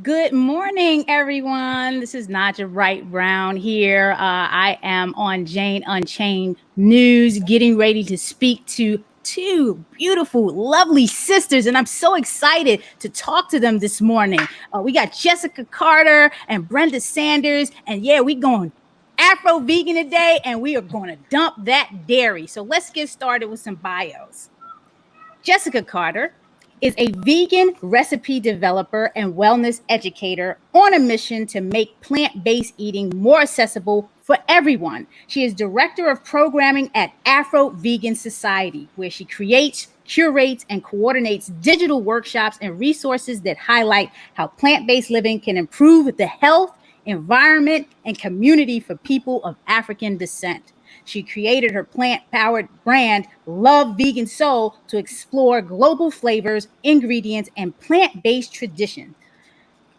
Good morning, everyone. This is Naijha Wright-Brown here. I am on Unchained News, getting ready to speak to two beautiful, lovely sisters, and I'm so excited to talk to them this morning. We got Jessica Carter and Brenda Sanders, and yeah, we going Afro-Vegan today, and we are going to dump that dairy. So let's get started with some bios. Jessica Carter is a vegan recipe developer and wellness educator on a mission to make plant-based eating more accessible for everyone. She is director of programming at Afro-Vegan Society, where she creates, curates, and coordinates digital workshops and resources that highlight how plant-based living can improve the health, environment, and community for people of African descent. She created her plant-powered brand, Love Vegan Soul, to explore global flavors, ingredients, and plant-based traditions.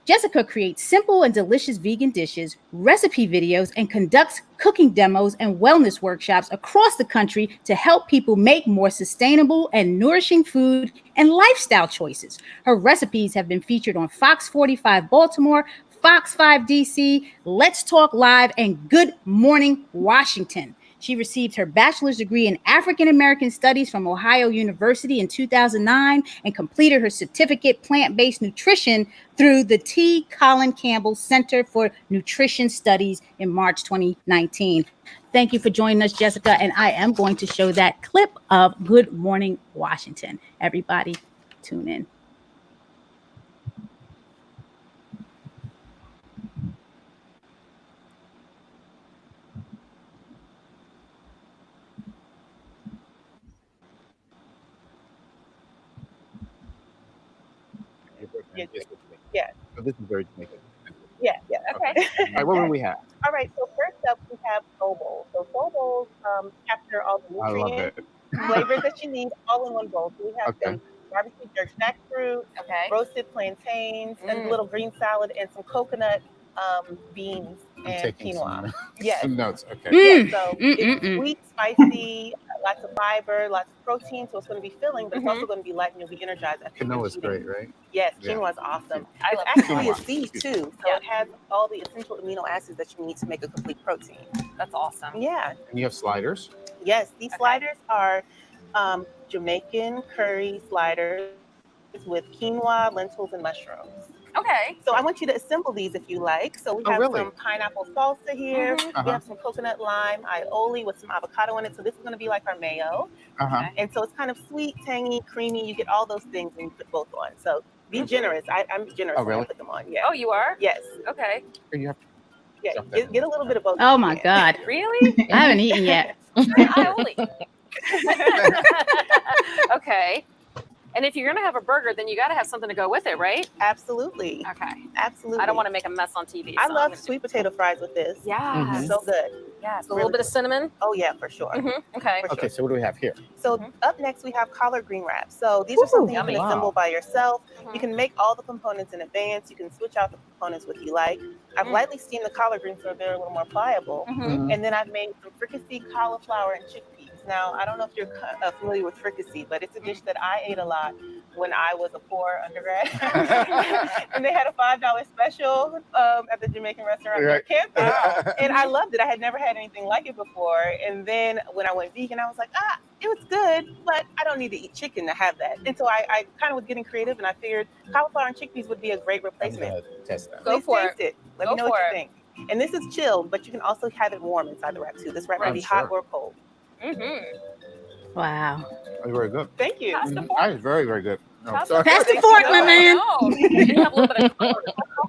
Jessica creates simple and delicious vegan dishes, recipe videos, and conducts cooking demos and wellness workshops across the country to help people make more sustainable and nourishing food and lifestyle choices. Her recipes have been featured on Fox 45 Baltimore, Fox 5 DC, Let's Talk Live, and Good Morning Washington. She received her bachelor's degree in African American Studies from Ohio University in 2009 and completed her certificate plant-based nutrition through the T. Colin Campbell Center for Nutrition Studies in March 2019. Thank you for joining us, Jessica, and I am going to show that clip of Good Morning Washington. Everybody, tune in. Yeah. So this is very Jamaican. Yeah. Okay. All right, what do we have? All right. So first up, we have soul bowls. So soul bowls capture all the I love nutrients, it. flavors that you need, all in one bowl. So we have some barbecue jerk jackfruit, roasted plantains, a little green salad, and some coconut beans and quinoa. Some notes. Okay. Yeah. So it's sweet, spicy, lots of fiber, lots of protein. So it's going to be filling, but it's also going to be light and you'll be energized. Quinoa is great, right? Yes, quinoa is awesome. It's actually a seed too, so it has all the essential amino acids that you need to make a complete protein. That's awesome. Yeah. And you have sliders? Yes, these sliders are Jamaican curry sliders with quinoa, lentils, and mushrooms. Okay. So I want you to assemble these if you like. So we have some pineapple salsa here. We have some coconut lime aioli with some avocado in it. So this is going to be like our mayo. And so it's kind of sweet, tangy, creamy. You get all those things when you put both on. So be generous. I'm generous when I put them on. Yeah. Oh, you are? Yes. Okay. You have get a little bit of both. Oh my God. Really? I haven't eaten yet. Aioli. Okay. And if you're going to have a burger, then you got to have something to go with it, right? Absolutely. Okay. Absolutely. I don't want to make a mess on TV. I love sweet potato fries with this. Yeah. So good. Yeah. A little bit of cinnamon. Oh, yeah, for sure. Okay. Okay, so what do we have here? So up next, we have collard green wraps. So these are something you can assemble by yourself. You can make all the components in advance. You can switch out the components what you like. I've lightly steamed the collard greens so they're a little more pliable. And then I've made some fricasseed cauliflower and chickpeas. Now, I don't know if you're familiar with fricassee, but it's a dish that I ate a lot when I was a poor undergrad. And they had a $5 special at the Jamaican restaurant on campus. And I loved it. I had never had anything like it before. And then when I went vegan, I was like, it was good, but I don't need to eat chicken to have that. And so I kind of was getting creative, and I figured cauliflower and chickpeas would be a great replacement. Test that. Go for it. Let me know what you think. And this is chilled, but you can also have it warm inside the wrap too. This wrap can be hot or cold. Wow. Oh, very good. Thank you. That is very, very good. Pass the fork, my man. You have a little bit of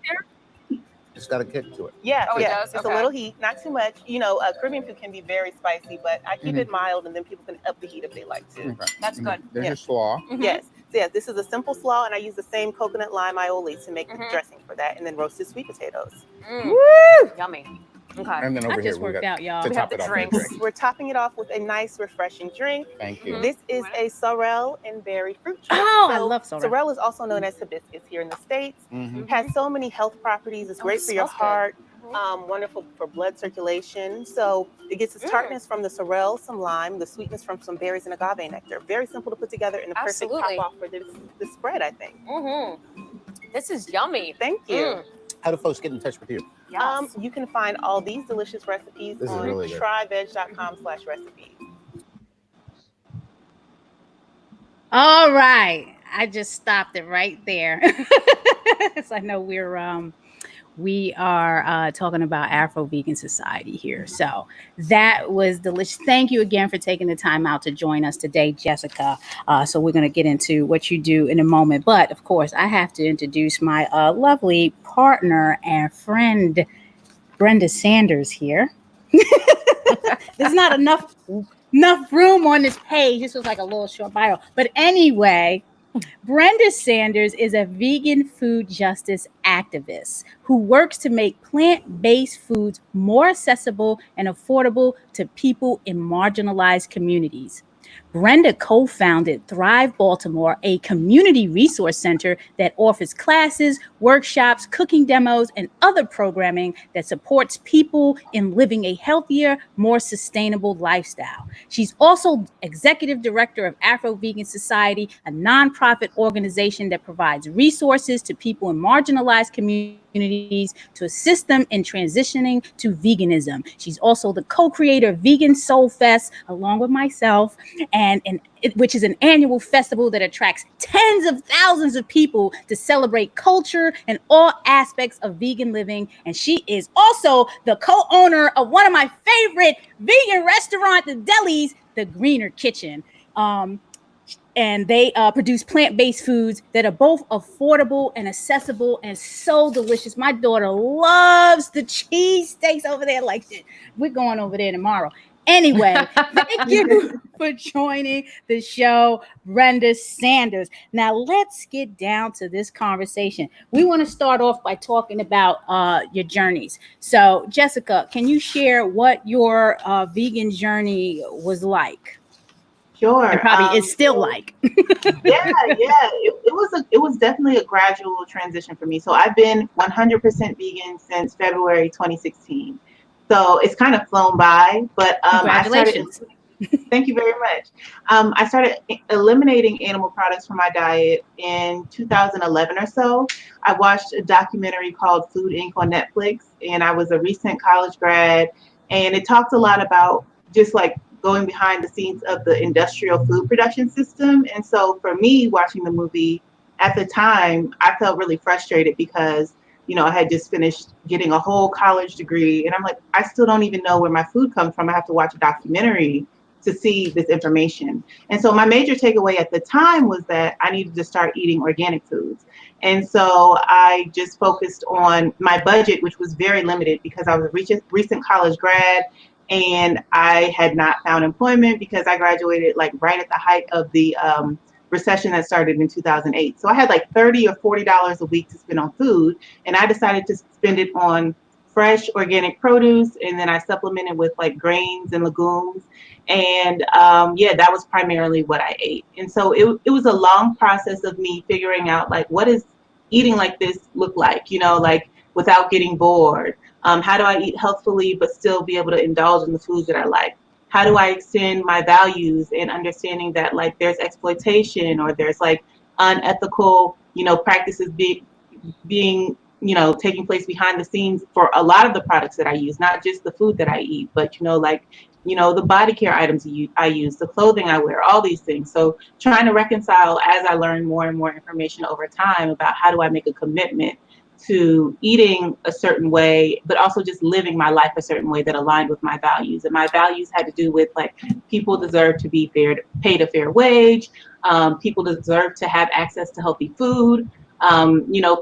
here. It's got a kick to it. Yeah, it does? It's a little heat, not too much. You know, Caribbean food can be very spicy, but I keep it mild, and then people can up the heat if they like to. That's good. There's your slaw. Yes. So yeah, this is a simple slaw, and I use the same coconut lime aioli to make the dressing for that, and then roasted sweet potatoes. Woo! Yummy. Okay. And then over I here just we worked got out, y'all. to We top have it the off with a drinks. drink. We're topping it off with a nice, refreshing drink. Thank you. This is a sorrel and berry fruit drink. Oh, I love sorrel. Sorrel is also known as hibiscus here in the States. Has so many health properties. It's great for your heart. Wonderful for blood circulation. So it gets its tartness from the sorrel, some lime, the sweetness from some berries and agave nectar. Very simple to put together and the perfect top off for this spread, I think. This is yummy. Thank you. How do folks get in touch with you? Yes. You can find all these delicious recipes This is on really good. tryveg.com/recipes. All right. I just stopped it right there. So I know we are talking about Afro-Vegan Society here. So that was delicious. Thank you again for taking the time out to join us today, Jessica. So we're going to get into what you do in a moment. But of course, I have to introduce my lovely partner and friend, Brenda Sanders here. There's not enough room on this page. This was like a little short bio. But anyway, Brenda Sanders is a vegan food justice activist who works to make plant-based foods more accessible and affordable to people in marginalized communities. Brenda co-founded Thrive Baltimore, a community resource center that offers classes, workshops, cooking demos, and other programming that supports people in living a healthier, more sustainable lifestyle. She's also executive director of Afro-Vegan Society, a nonprofit organization that provides resources to people in marginalized communities to assist them in transitioning to veganism. She's also the co-creator of Vegan Soul Fest, along with myself, which is an annual festival that attracts tens of thousands of people to celebrate culture and all aspects of vegan living. And she is also the co-owner of one of my favorite vegan restaurants, the delis, the Greener Kitchen. And they produce plant-based foods that are both affordable and accessible and so delicious. My daughter loves the cheesesteaks over there. Like, we're going over there tomorrow. Anyway, thank you for joining the show, Brenda Sanders. Now, let's get down to this conversation. We want to start off by talking about your journeys. So, Jessica, can you share what your vegan journey was like? Sure. And probably it's still like. Yeah. It was definitely a gradual transition for me. So I've been 100% vegan since February 2016. So it's kind of flown by, but Congratulations. Thank you very much. I started eliminating animal products from my diet in 2011 or so. I watched a documentary called Food Inc. on Netflix, and I was a recent college grad, and it talked a lot about just like going behind the scenes of the industrial food production system. And so for me, watching the movie at the time, I felt really frustrated because I had just finished getting a whole college degree, and I'm like, I still don't even know where my food comes from. I have to watch a documentary to see this information. And so my major takeaway at the time was that I needed to start eating organic foods. And so I just focused on my budget, which was very limited because I was a recent college grad, and I had not found employment because I graduated like right at the height of the recession that started in 2008. So I had like $30 or $40 a week to spend on food, and I decided to spend it on fresh organic produce, and then I supplemented with like grains and legumes, and that was primarily what I ate. And so it was a long process of me figuring out like, what does eating like this look like, like without getting bored? How do I eat healthfully but still be able to indulge in the foods that I like? How do I extend my values and understanding that like there's exploitation or there's like unethical, practices being taking place behind the scenes for a lot of the products that I use, not just the food that I eat, but the body care items I use, the clothing I wear, all these things. So trying to reconcile as I learn more and more information over time about how do I make a commitment to eating a certain way, but also just living my life a certain way that aligned with my values. And my values had to do with like, people deserve to be paid a fair wage. People deserve to have access to healthy food.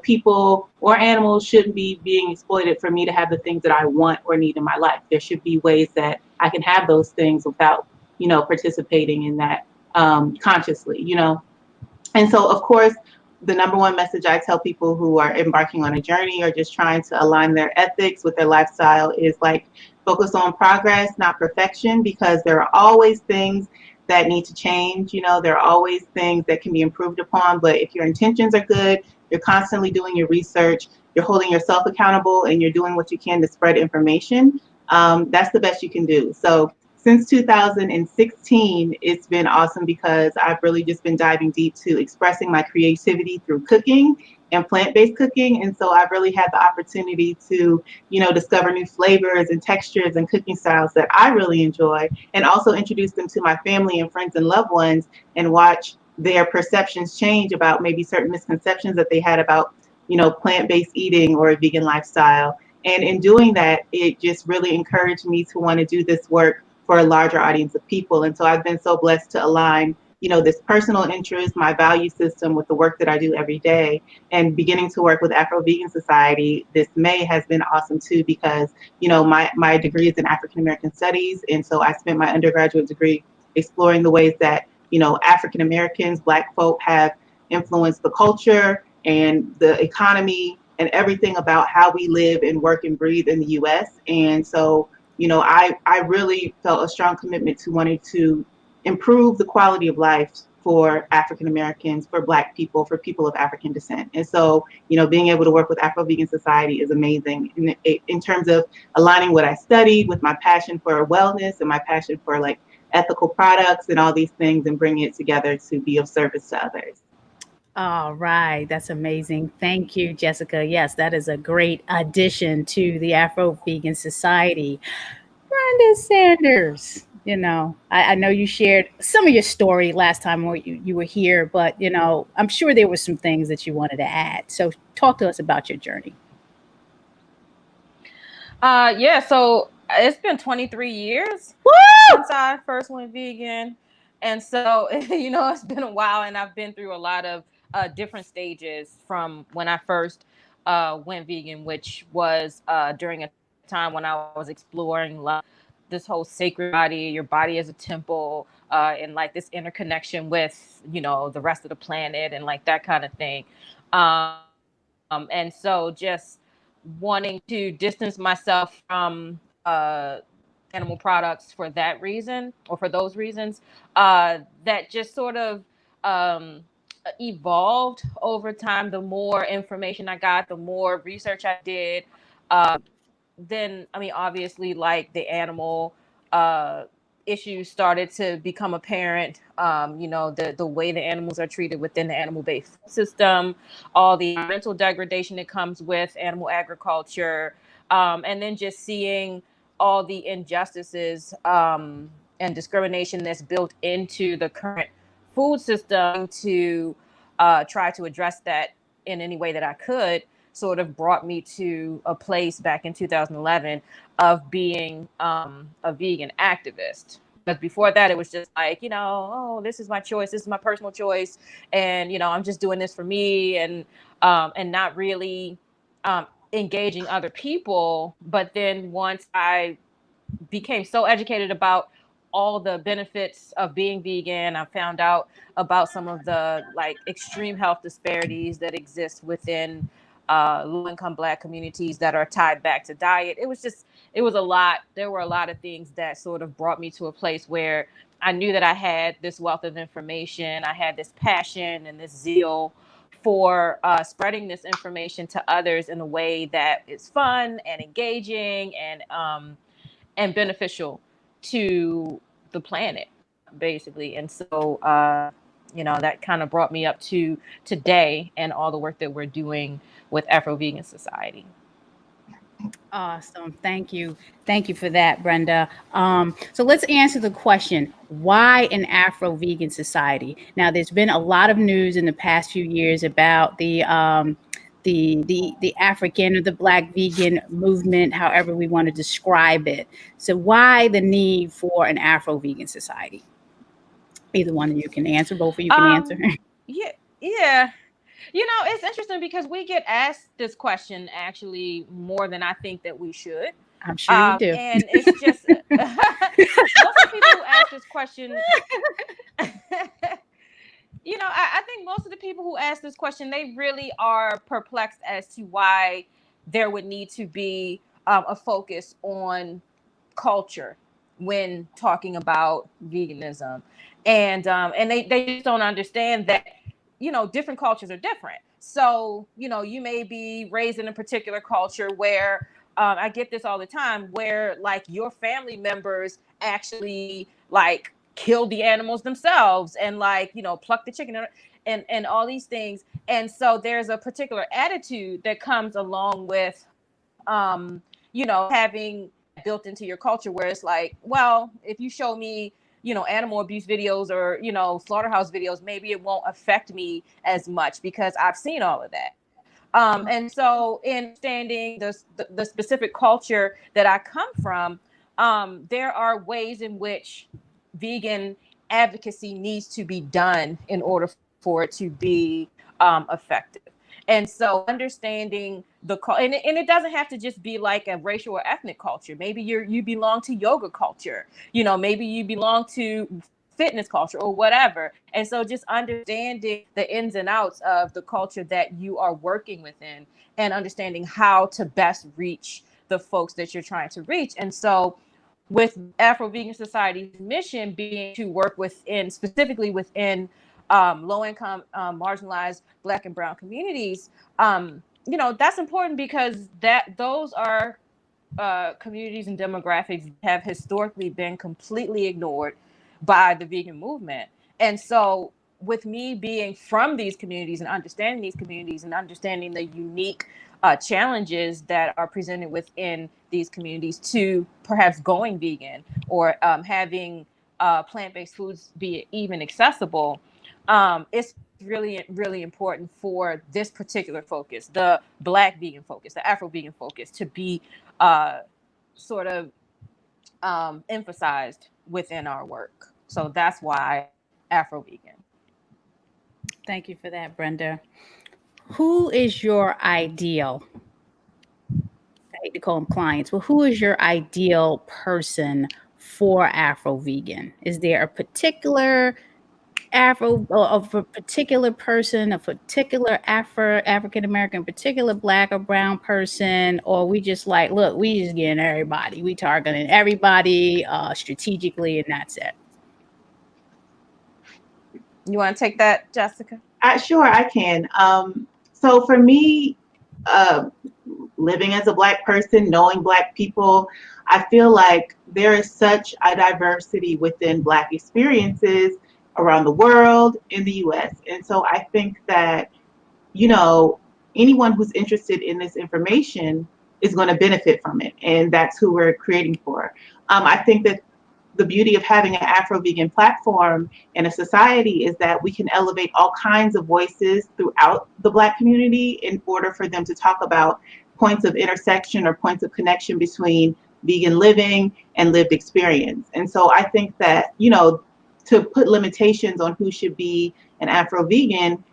People or animals shouldn't be being exploited for me to have the things that I want or need in my life. There should be ways that I can have those things without, participating in that consciously, And so, of course, the number one message I tell people who are embarking on a journey or just trying to align their ethics with their lifestyle is like, focus on progress, not perfection, because there are always things that need to change. There are always things that can be improved upon, but if your intentions are good, you're constantly doing your research, you're holding yourself accountable, and you're doing what you can to spread information, that's the best you can do. So since 2016, it's been awesome because I've really just been diving deep to expressing my creativity through cooking and plant-based cooking. And so I've really had the opportunity to, discover new flavors and textures and cooking styles that I really enjoy, and also introduce them to my family and friends and loved ones and watch their perceptions change about maybe certain misconceptions that they had about, plant-based eating or a vegan lifestyle. And in doing that, it just really encouraged me to want to do this work for a larger audience of people. And so I've been so blessed to align, this personal interest, my value system with the work that I do every day. And beginning to work with Afro-Vegan Society this May has been awesome too, because, my degree is in African American Studies. And so I spent my undergraduate degree exploring the ways that, African Americans, Black folk have influenced the culture and the economy and everything about how we live and work and breathe in the US. And so, I really felt a strong commitment to wanting to improve the quality of life for African Americans, for Black people, for people of African descent. And so, being able to work with Afro-Vegan Society is amazing in terms of aligning what I studied with my passion for wellness and my passion for like ethical products and all these things, and bringing it together to be of service to others. All right, that's amazing. Thank you, Jessica. Yes, that is a great addition to the Afro-Vegan Society. Brenda Sanders, I know you shared some of your story last time when you were here, but, I'm sure there were some things that you wanted to add. So talk to us about your journey. Yeah, so it's been 23 years Woo! since I first went vegan. And so, it's been a while, and I've been through a lot of different stages from when I first went vegan, which was during a time when I was exploring this whole sacred body, your body as a temple, and like this interconnection with, the rest of the planet and like that kind of thing. And so just wanting to distance myself from animal products for that reason, or for those reasons, that just sort of evolved over time. The more information I got, the more research I did, then, obviously, like the animal issues started to become apparent. The way the animals are treated within the animal-based system, all the mental degradation that comes with animal agriculture, and then just seeing all the injustices and discrimination that's built into the current food system to try to address that in any way that I could, sort of brought me to a place back in 2011 of being a vegan activist. But before that, it was just like, oh, this is my choice. This is my personal choice. And, I'm just doing this for me, and not really engaging other people. But then once I became so educated about all the benefits of being vegan, I found out about some of the like extreme health disparities that exist within low-income Black communities that are tied back to diet. It was a lot. There were a lot of things that sort of brought me to a place where I knew that I had this wealth of information. I had this passion and this zeal for spreading this information to others in a way that is fun and engaging and beneficial to the planet, basically. And so, that kind of brought me up to today and all the work that we're doing with Afro-Vegan Society. Awesome. Thank you. Thank you for that, Brenda. So let's answer the question, why an Afro-Vegan Society? Now, there's been a lot of news in the past few years about the African or the Black vegan movement, however we want to describe it. So why the need for an Afro-Vegan Society? Either one of you can answer, both of you can answer. Yeah. It's interesting because we get asked this question actually more than I think that we should. I'm sure you do. And it's just most of the people who ask this question, I think most of the people who ask this question, they really are perplexed as to why there would need to be a focus on culture when talking about veganism. And they just don't understand that, different cultures are different. So, you may be raised in a particular culture where I get this all the time where like your family members actually like kill the animals themselves and like, you know, pluck the chicken and all these things. And so there's a particular attitude that comes along with, you know, having built into your culture where it's like, well, if you show me, you know, animal abuse videos or, you know, slaughterhouse videos, maybe it won't affect me as much because I've seen all of that. And so in understanding the specific culture that I come from, there are ways in which vegan advocacy needs to be done in order for it to be effective. And so understanding and it doesn't have to just be like a racial or ethnic culture. Maybe you belong to yoga culture, you know, maybe you belong to fitness culture or whatever. And so just understanding the ins and outs of the culture that you are working within and understanding how to best reach the folks that you're trying to reach. And so with Afro-Vegan Society's mission being to work within, specifically within low-income, marginalized Black and Brown communities, you know, that's important because those are communities and demographics that have historically been completely ignored by the vegan movement. And so with me being from these communities and understanding these communities and understanding the unique challenges that are presented within these communities to perhaps going vegan or having plant-based foods be even accessible, it's really, really important for this particular focus, the Black vegan focus, the Afro-vegan focus, to be sort of emphasized within our work. So that's why Afro-Vegan. Thank you for that, Brenda. Who is your ideal? I hate to call them clients, but who is your ideal person for Afro-Vegan? Is there a particular of a particular person, a particular African American, particular Black or brown person, or we just like, look, we just getting everybody, we targeting everybody strategically, and that's it? You want to take that, Jessica? Sure, I can. So for me, living as a Black person, knowing Black people, I feel like there is such a diversity within Black experiences around the world, in the US. And so I think that, you know, anyone who's interested in this information is going to benefit from it. And that's who we're creating for. I think that the beauty of having an Afro-Vegan platform in a society is that we can elevate all kinds of voices throughout the Black community in order for them to talk about points of intersection or points of connection between vegan living and lived experience. And so I think that, you know, to put limitations on who should be an Afro-Vegan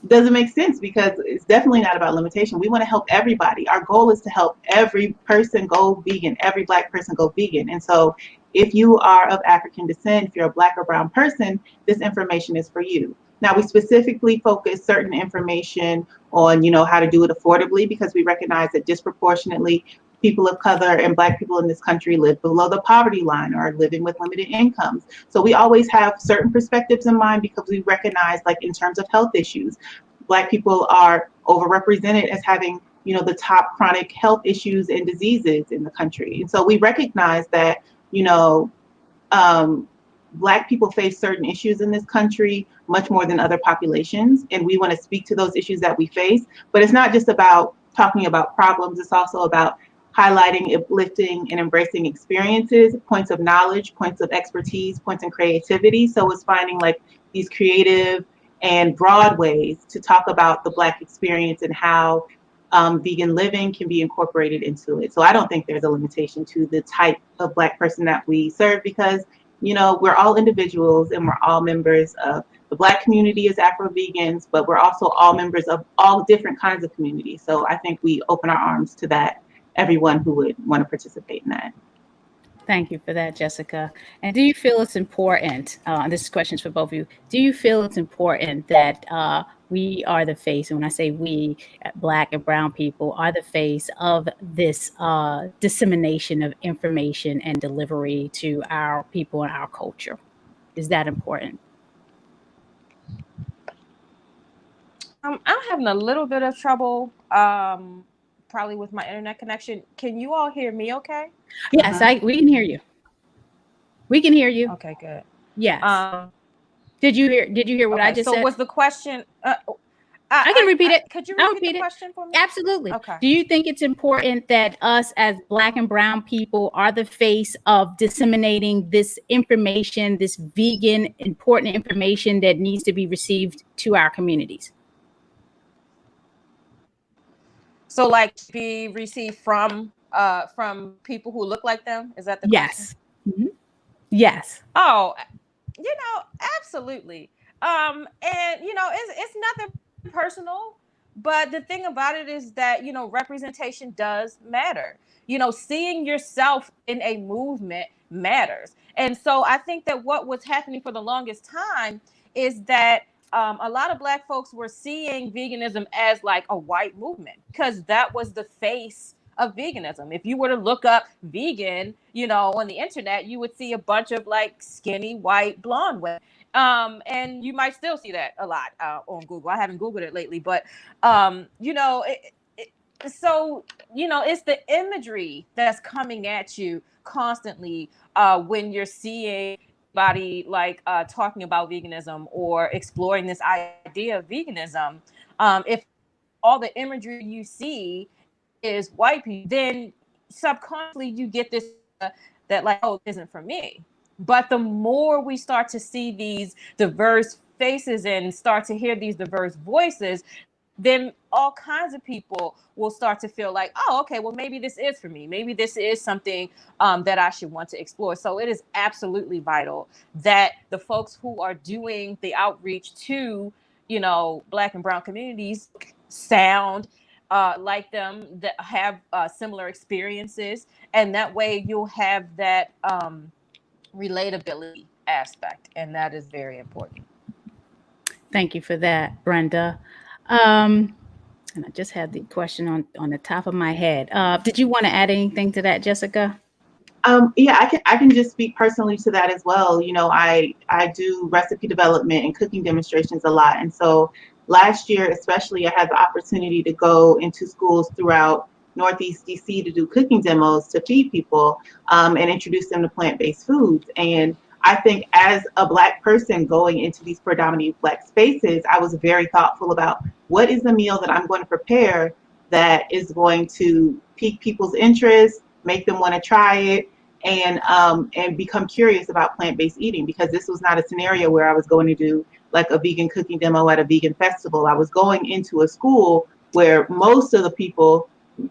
doesn't make sense, because it's definitely not about limitation. We want to help everybody. Our goal is to help every person go vegan, every Black person go vegan. And so if you are of African descent, if you're a Black or brown person, this information is for you. Now, we specifically focus certain information on, you know, how to do it affordably, because we recognize that disproportionately people of color and Black people in this country live below the poverty line or are living with limited incomes. So we always have certain perspectives in mind, because we recognize, like in terms of health issues, Black people are overrepresented as having, you know, the top chronic health issues and diseases in the country. And so we recognize that, you know, Black people face certain issues in this country much more than other populations. And we want to speak to those issues that we face. But it's not just about talking about problems. It's also about highlighting, uplifting, and embracing experiences, points of knowledge, points of expertise, points in creativity. So it's finding like these creative and broad ways to talk about the Black experience and how vegan living can be incorporated into it. So I don't think there's a limitation to the type of Black person that we serve, because, you know, we're all individuals and we're all members of the Black community as Afro-Vegans, but we're also all members of all different kinds of communities. So I think we open our arms to that, everyone who would want to participate in that. Thank you for that, Jessica. And do you feel it's important, this question is for both of you, do you feel it's important that we are the face, and when I say we, Black and brown people, are the face of this dissemination of information and delivery to our people and our culture? Is that important? I'm having a little bit of trouble probably with my internet connection. Can you all hear me okay? Yes, we can hear you. We can hear you. Okay, good. Yes. Did you hear what I just said? So was the question I can repeat it. Could you I'll repeat the question for me? Absolutely. Okay. Do you think it's important that us as Black and brown people are the face of disseminating this information, this vegan, important information that needs to be received to our communities? So like be received from people who look like them? Is that the question? Yes. Mm-hmm. Yes. Oh, absolutely. And it's nothing personal, but the thing about it is that representation does matter. Seeing yourself in a movement matters. And so I think that what was happening for the longest time is that a lot of Black folks were seeing veganism as like a white movement, because that was the face of veganism. If you were to look up vegan, on the internet, you would see a bunch of like skinny white blonde women. And you might still see that a lot on Google. I haven't Googled it lately, but so it's the imagery that's coming at you constantly when you're seeing anybody like talking about veganism or exploring this idea of veganism. If all the imagery you see is white people, then subconsciously you get this that like, oh, it isn't for me. But the more we start to see these diverse faces and start to hear these diverse voices, then all kinds of people will start to feel like, oh, okay, well, maybe this is for me. Maybe this is something that I should want to explore. So it is absolutely vital that the folks who are doing the outreach to, Black and brown communities sound like them, that have similar experiences. And that way you'll have that relatability aspect. And that is very important. Thank you for that, Brenda. And I just had the question on the top of my head. Did you want to add anything to that, Jessica? Yeah, I can just speak personally to that as well. I do recipe development and cooking demonstrations a lot. And so last year, especially, I had the opportunity to go into schools throughout Northeast DC to do cooking demos to feed people and introduce them to plant-based foods. And I think as a Black person going into these predominantly Black spaces, I was very thoughtful about what is the meal that I'm going to prepare that is going to pique people's interest, make them want to try it, and become curious about plant-based eating, because this was not a scenario where I was going to do like a vegan cooking demo at a vegan festival. I was going into a school where most of the people,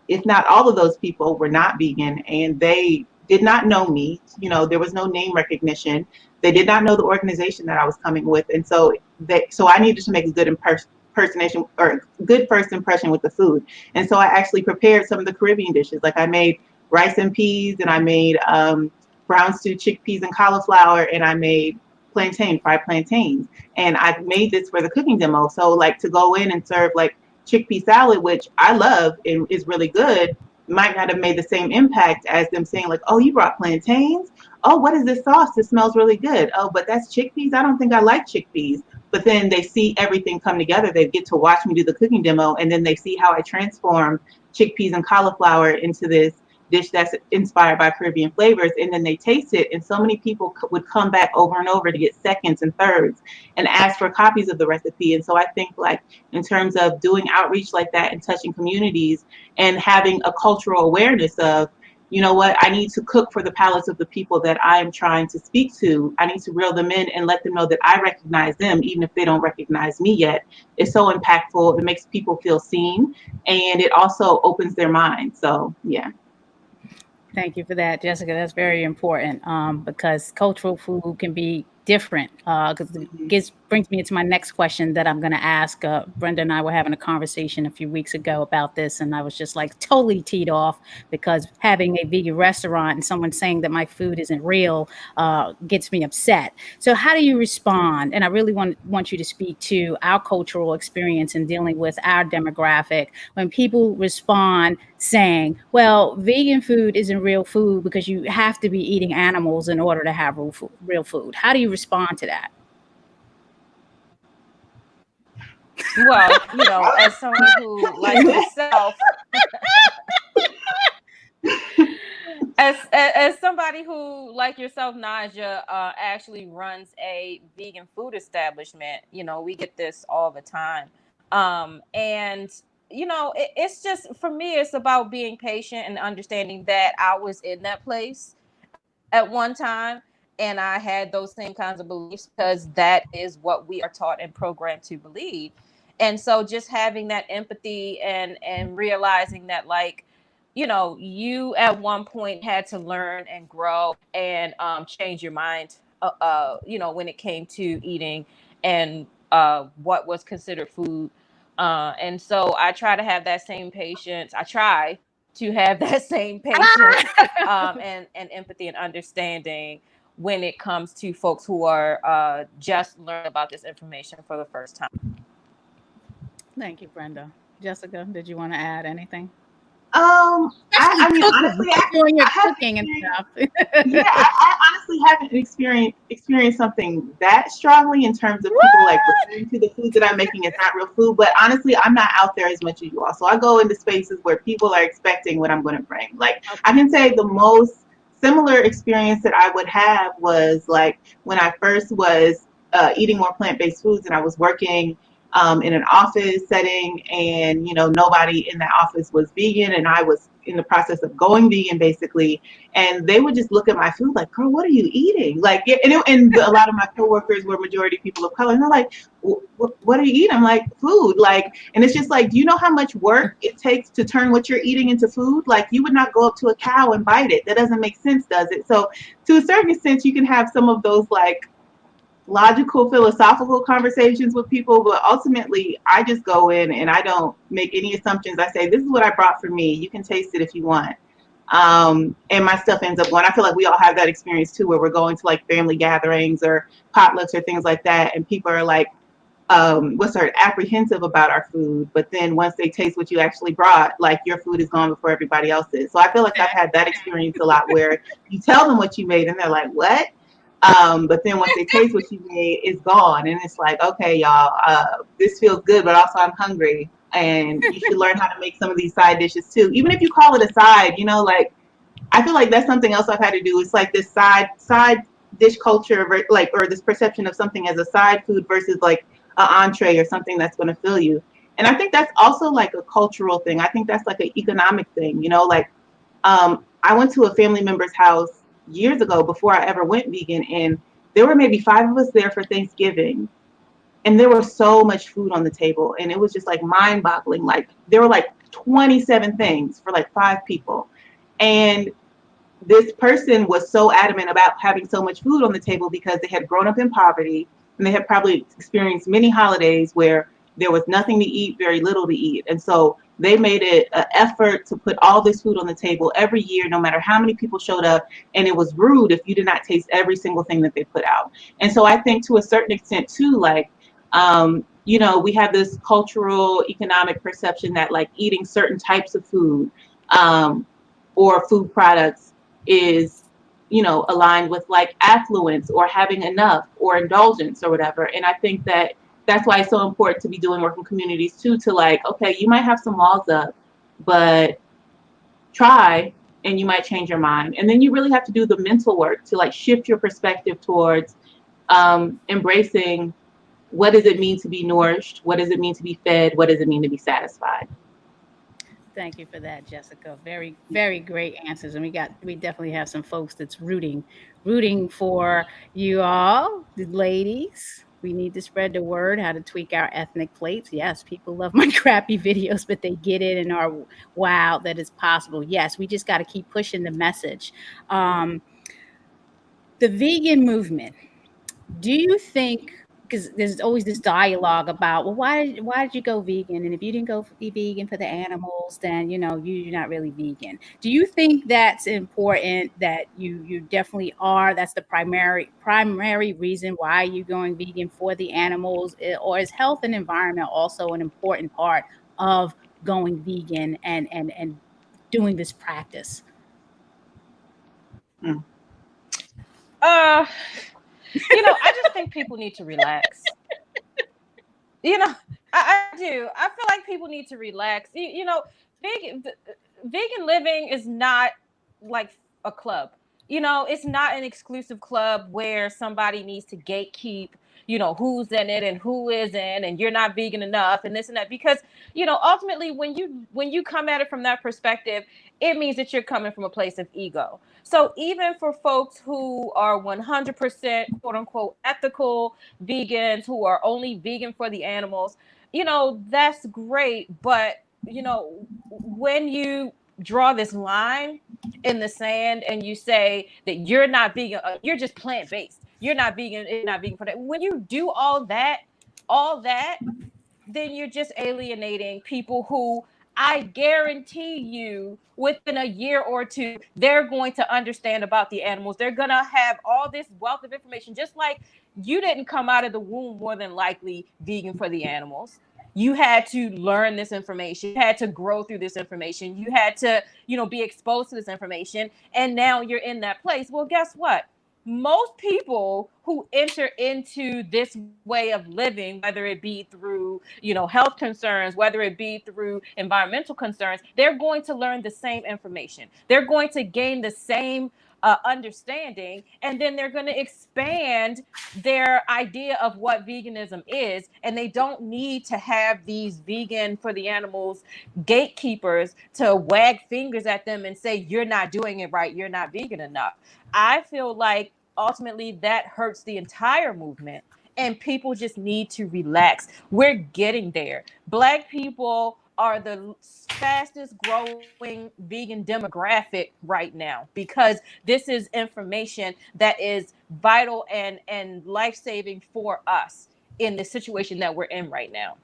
if not all of those people, were not vegan, and they did not know me. There was no name recognition. They did not know the organization that I was coming with, and so I needed to make a good impersonation or good first impression with the food. And so I actually prepared some of the Caribbean dishes. Like I made rice and peas, and I made brown stewed chickpeas and cauliflower, and I made fried plantains. And I made this for the cooking demo. So like to go in and serve like chickpea salad, which I love and is really good, might not have made the same impact as them saying like, oh, you brought plantains? Oh, what is this sauce? This smells really good. Oh, but that's chickpeas? I don't think I like chickpeas. But then they see everything come together. They get to watch me do the cooking demo, and then they see how I transform chickpeas and cauliflower into this dish that's inspired by Caribbean flavors, and then they taste it, and so many people would come back over and over to get seconds and thirds and ask for copies of the recipe. And so I think like in terms of doing outreach like that and touching communities and having a cultural awareness of, I need to cook for the palates of the people that I am trying to speak to. I need to reel them in and let them know that I recognize them, even if they don't recognize me yet. It's so impactful. It makes people feel seen, and it also opens their mind. So yeah. Thank you for that, Jessica. That's very important because cultural food can be different. Because it brings me into my next question that I'm going to ask. Brenda and I were having a conversation a few weeks ago about this, and I was just like totally teed off because having a vegan restaurant and someone saying that my food isn't real gets me upset. So how do you respond? And I really want you to speak to our cultural experience in dealing with our demographic when people respond saying, well, vegan food isn't real food because you have to be eating animals in order to have real food. How do you respond to that? Well, as someone who, like yourself, like yourself, Naijha, actually runs a vegan food establishment. You know, we get this all the time. And, you know, it's just, for me, it's about being patient and understanding that I was in that place at one time. And I had those same kinds of beliefs because that is what we are taught and programmed to believe. And so just having that empathy and realizing that, like, you know, you at one point had to learn and grow and change your mind, you know, when it came to eating and what was considered food. And so I try to have that same patience. I try to have that same patience and empathy and understanding when it comes to folks who are just learning about this information for the first time. Thank you, Brenda. Jessica, did you want to add anything? I mean, honestly, doing your I haven't cooking and stuff. yeah, I honestly haven't experienced something that strongly in terms of people like referring to the food that I'm making as not real food. But honestly, I'm not out there as much as you are. So I go into spaces where people are expecting what I'm going to bring. Like, I can say the most similar experience that I would have was like when I first was eating more plant-based foods and I was working in an office setting, and you know, nobody in that office was vegan, and I was in the process of going vegan basically, and they would just look at my food like, girl, what are you eating? Like, and a lot of my coworkers were majority people of color, and they're like, what are you eating? I'm like, food. Like, and it's just like, do you know how much work it takes to turn what you're eating into food? Like, you would not go up to a cow and bite it. That doesn't make sense, does it? So to a certain extent, you can have some of those like logical, philosophical conversations with people, but ultimately I just go in and I don't make any assumptions. I say, this is what I brought for me. You can taste it if you want. And my stuff ends up going. I feel like we all have that experience too, where we're going to like family gatherings or potlucks or things like that, and people are like, apprehensive about our food, but then once they taste what you actually brought, like your food is gone before everybody else's. So I feel like I've had that experience a lot, where you tell them what you made and they're like, what? But then once they taste what you made, it's gone. And it's like, okay, y'all, this feels good, but also I'm hungry. And you should learn how to make some of these side dishes too. Even if you call it a side, you know, like, I feel like that's something else I've had to do. It's like this side dish culture, like, or this perception of something as a side food versus like an entree or something that's going to fill you. And I think that's also like a cultural thing. I think that's like an economic thing, you know, like, I went to a family member's house years ago before I ever went vegan, and there were maybe 5 of us there for Thanksgiving, and there was so much food on the table, and it was just like mind-boggling. Like, there were like 27 things for like 5 people, and this person was so adamant about having so much food on the table because they had grown up in poverty, and they had probably experienced many holidays where there was nothing to eat, very little to eat. And so they made it an effort to put all this food on the table every year, no matter how many people showed up. And it was rude if you did not taste every single thing that they put out. And so I think to a certain extent too, like, you know, we have this cultural, economic perception that like eating certain types of food or food products is, you know, aligned with like affluence or having enough or indulgence or whatever. And I think that that's why it's so important to be doing work in communities too, to like, okay, you might have some walls up, but try and you might change your mind. And then you really have to do the mental work to like shift your perspective towards embracing, what does it mean to be nourished? What does it mean to be fed? What does it mean to be satisfied? Thank you for that, Jessica. Very, very great answers. And we definitely have some folks that's rooting for you all, the ladies. We need to spread the word how to tweak our ethnic plates. Yes, people love my crappy videos, but they get it and are wow that it's possible. Yes, we just got to keep pushing the message. The vegan movement. Do you think, because there's always this dialogue about, well, why did you go vegan? And if you didn't go be vegan for the animals, then you know you're not really vegan. Do you think that's important? That you definitely are. That's the primary reason why you're going vegan, for the animals, or is health and environment also an important part of going vegan and doing this practice? You know, I just think people need to relax. You know, I do. I feel like people need to relax. You know, vegan living is not like a club. it's not an exclusive club where somebody needs to gatekeep, who's in it and who isn't, and you're not vegan enough and this and that, because, ultimately when you come at it from that perspective, it means that you're coming from a place of ego. So even for folks who are 100% quote unquote ethical vegans, who are only vegan for the animals, that's great. But, when you draw this line in the sand and you say that you're not vegan, you're just plant-based, you're not vegan, it's not vegan for that. When you do all that, then you're just alienating people who, I guarantee you, within a year or two, they're going to understand about the animals. They're going to have all this wealth of information, just like you didn't come out of the womb more than likely vegan for the animals. You had to learn this information. You had to grow through this information. You had to, be exposed to this information. And now you're in that place. Well, guess what? Most people who enter into this way of living, whether it be through, health concerns, whether it be through environmental concerns, they're going to learn the same information. They're going to gain the same understanding, and then they're going to expand their idea of what veganism is. And they don't need to have these vegan for the animals gatekeepers to wag fingers at them and say, you're not doing it right, you're not vegan enough. I feel like ultimately that hurts the entire movement, and people just need to relax. We're getting there. Black people are the fastest growing vegan demographic right now, because this is information that is vital and life-saving for us in the situation that we're in right now.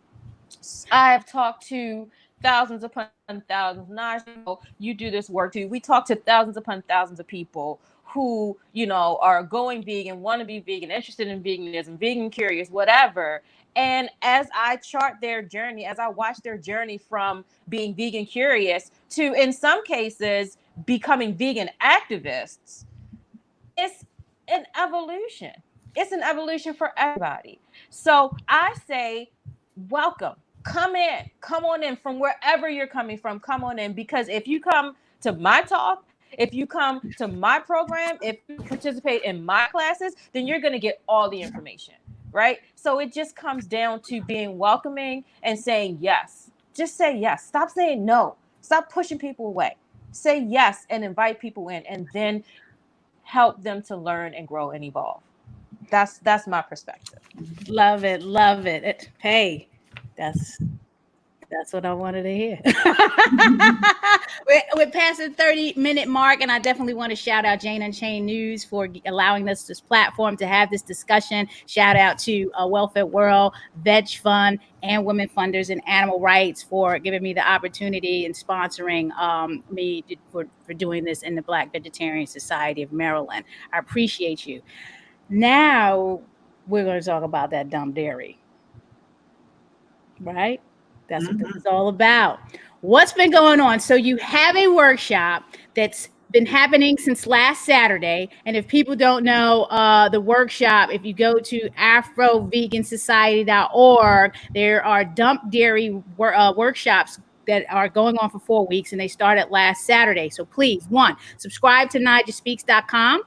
I've talked to thousands upon thousands. Naijha, you do this work too. We talk to thousands upon thousands of people who, are going vegan, want to be vegan, interested in veganism, vegan curious, whatever. And as I chart their journey, as I watch their journey from being vegan curious to, in some cases, becoming vegan activists, it's an evolution. It's an evolution for everybody. So I say, welcome. Come on in from wherever you're coming from. Come on in, because if you come to my talk, if you come to my program, if you participate in my classes, then you're going to get all the information, right? So it just comes down to being welcoming and saying yes. Just say yes. Stop saying no. Stop pushing people away. Say yes and invite people in, and then help them to learn and grow and evolve. That's my perspective. Love it. Hey, that's what I wanted to hear. We're past the 30-minute mark, and I definitely want to shout out Jane Unchained News for allowing us this platform to have this discussion. Shout out to Welfare World, Veg Fund, and Women Funders and Animal Rights for giving me the opportunity and sponsoring me for doing this in the Black Vegetarian Society of Maryland. I appreciate you. Now we're going to talk about that dumb dairy, right? That's what this is all about. What's been going on? So you have a workshop that's been happening since last Saturday. And if people don't know the workshop, if you go to Afro-Vegan Society.org, there are dump dairy workshops that are going on for 4 weeks, and they started last Saturday. So please, one, subscribe to NaijhaSpeaks.com.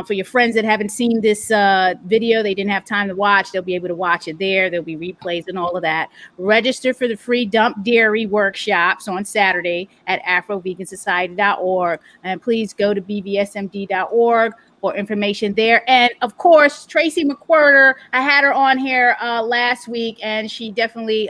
For your friends that haven't seen this video, they didn't have time to watch, they'll be able to watch it there. There'll be replays and all of that. Register for the free dump dairy workshops on Saturday at Afro-Vegan-Society.org. And please go to bbsmd.org for information there. And of course, Tracy McWhirter, I had her on here last week, and she definitely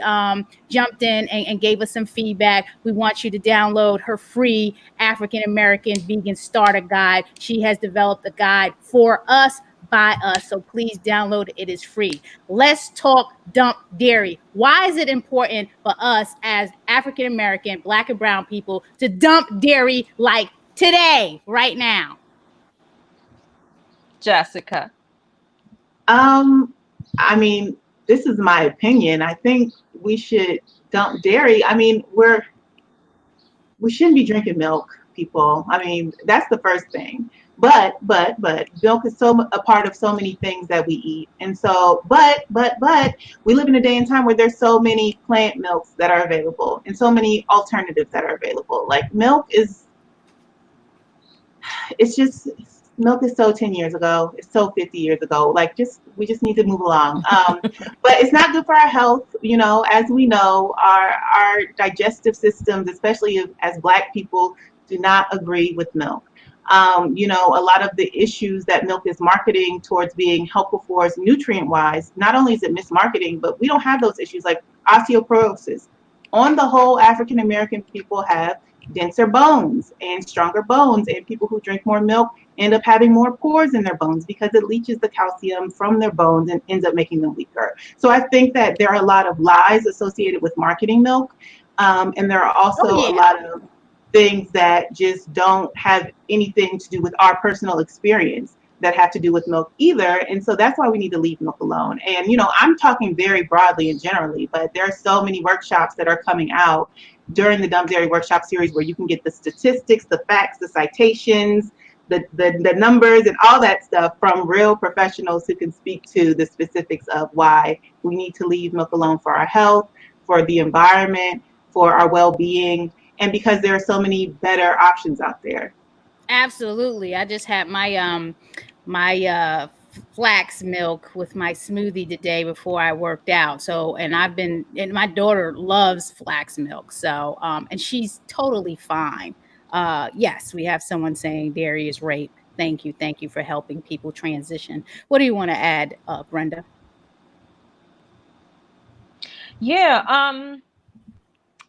jumped in and gave us some feedback. We want you to download her free African American Vegan Starter Guide. She has developed a guide for us, by us, so please download it. It is free. Let's talk dump dairy. Why is it important for us as African American, Black and brown people to dump dairy like today, right now? Jessica. I mean, this is my opinion. I think we should dump dairy. I mean, we shouldn't be drinking milk, people. I mean, that's the first thing. But milk is a part of so many things that we eat. And so, but we live in a day and time where there's so many plant milks that are available and so many alternatives that are available. Like milk it's milk is so 10 years ago. It's so 50 years ago. Like, we just need to move along. But it's not good for our health. As we know, our digestive systems, especially as Black people, do not agree with milk. A lot of the issues that milk is marketing towards being helpful for us nutrient-wise, not only is it mismarketing, but we don't have those issues like osteoporosis. On the whole, African American people have denser bones and stronger bones, and people who drink more milk end up having more pores in their bones because it leaches the calcium from their bones and ends up making them weaker. So I think that there are a lot of lies associated with marketing milk, and there are also a lot of things that just don't have anything to do with our personal experience that have to do with milk either. And so that's why we need to leave milk alone. And, I'm talking very broadly and generally, but there are so many workshops that are coming out during the Dumb Dairy Workshop series where you can get the statistics, the facts, the citations, the numbers and all that stuff from real professionals who can speak to the specifics of why we need to leave milk alone for our health, for the environment, for our well-being, and because there are so many better options out there. Absolutely. I just had my flax milk with my smoothie today before I worked out. So, and my daughter loves flax milk. So, and she's totally fine. Yes, we have someone saying dairy is rape. Thank you. Thank you for helping people transition. What do you want to add, Brenda? Yeah,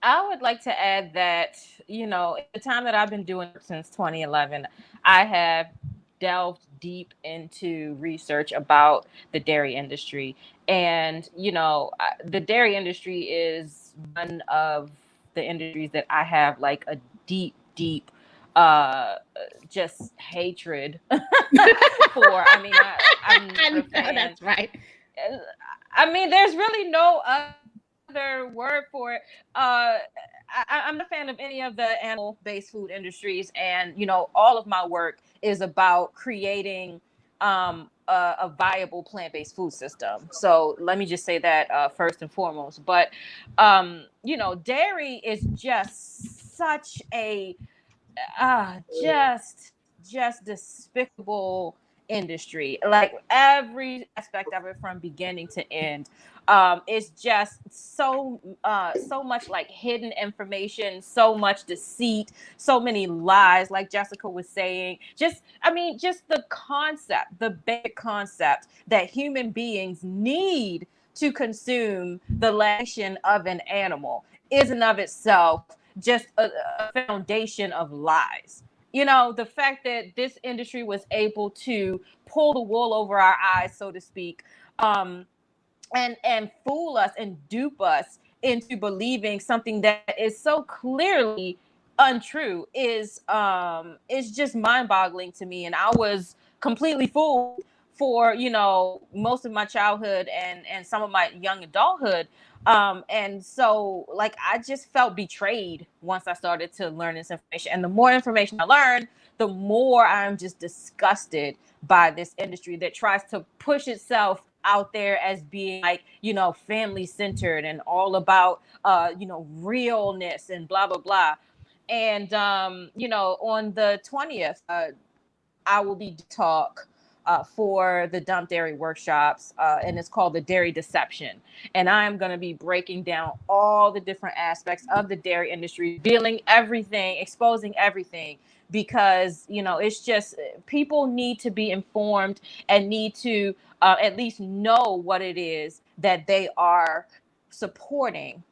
I would like to add that, the time that I've been doing it since 2011, I have delved deep into research about the dairy industry. And, the dairy industry is one of the industries that I have like a deep, deep just hatred for. I mean, I'm not a fan. That's right. I mean, there's really no other word for it. I'm not a fan of any of the animal-based food industries, and all of my work is about creating a viable plant-based food system. So let me just say that first and foremost. But dairy is just such a just despicable industry. Like every aspect of it from beginning to end. It's just so much like hidden information, so much deceit, so many lies, like Jessica was saying. Just the concept, the basic concept that human beings need to consume the lactation of an animal is in of itself just a foundation of lies. The fact that this industry was able to pull the wool over our eyes, so to speak, and fool us and dupe us into believing something that is so clearly untrue is just mind-boggling to me. And I was completely fooled for most of my childhood and some of my young adulthood. And so like I just felt betrayed once I started to learn this information. And the more information I learned, the more I'm just disgusted by this industry that tries to push itself out there as being like, family centered and all about, realness and blah, blah, blah. And, on the 20th, I will be talk for the Dump Dairy workshops, and it's called the Dairy Deception. And I'm going to be breaking down all the different aspects of the dairy industry, revealing everything, exposing everything, because, it's just people need to be informed and need to at least know what it is that they are supporting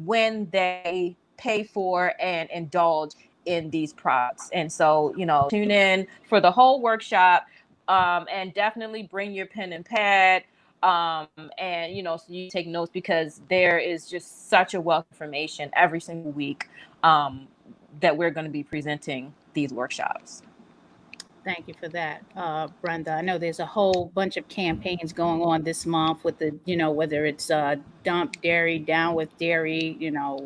when they pay for and indulge in these products. And so, tune in for the whole workshop, and definitely bring your pen and pad, and so you take notes, because there is just such a wealth of information every single week that we're going to be presenting these workshops. Thank you for that, Brenda. I know there's a whole bunch of campaigns going on this month with the, whether it's Dump Dairy, Down with Dairy,